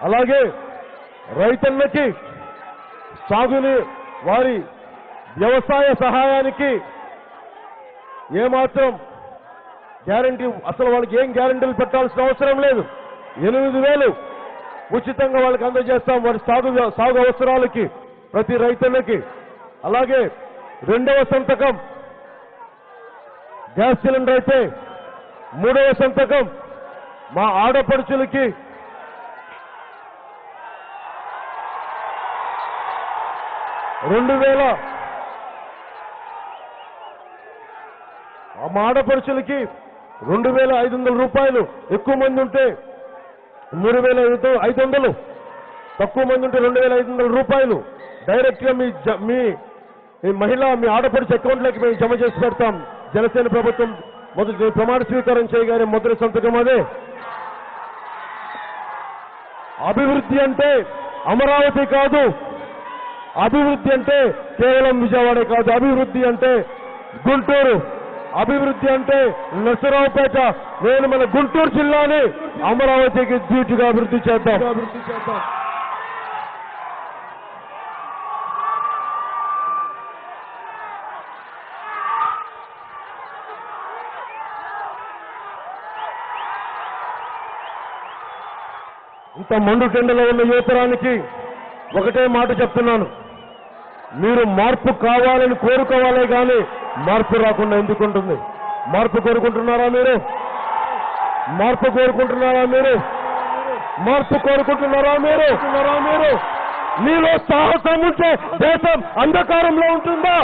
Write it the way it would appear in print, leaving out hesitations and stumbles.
అలాగే రైతన్నకి సాగుని వారి వ్యవసాయ సహాయానికి ఏమాత్రం గ్యారంటీ, అసలు వాళ్ళకి ఏం గ్యారంటీలు పెట్టాల్సిన అవసరం లేదు. 8,000 ఉచితంగా వాళ్ళకి అందజేస్తాం వారి సాగు అవసరాలకి ప్రతి రైతన్నకి. అలాగే రెండవ సంతకం గ్యాస్ సిలిండర్ అయితే, మూడవ సంతకం మా ఆడపడుచులకి మా ఆడపడుచులకి 2,500 రూపాయలు, ఎక్కువ మంది ఉంటే 3,500, తక్కువ మంది ఉంటే 2,500 రూపాయలు డైరెక్ట్ గా మీ మహిళ మీ ఆడపడుచు అకౌంట్లోకి మేము జమ చేసి పెడతాం. జనసేన ప్రభుత్వం మొదటి ప్రమాణ స్వీకారం చేయగానే మొదటి సంతకం అదే. అభివృద్ధి అంటే అమరావతి కాదు, అభివృద్ధి అంటే కేవలం విజయవాడ కాదు, అభివృద్ధి అంటే గుంటూరు, అభివృద్ధి అంటే నరసరావుపేట. నేను మన గుంటూరు జిల్లాని అమరావతికి ధీటుగా అభివృద్ధి చేద్దాం. ఇంత మండు టెండలో ఉన్న యువతరానికి ఒకటే మాట చెప్తున్నాను, మీరు మార్పు కావాలని కోరుకోవాలే కానీ మార్పు రాకుండా ఎందుకుంటుంది? మార్పు కోరుకుంటున్నారా మీరు? మార్పు కోరుకుంటున్నారా మీరు? మార్పు కోరుకుంటున్నారా మీరు? మీలో సాహసం ఉంటే దేశం అంధకారంలో ఉంటుందా?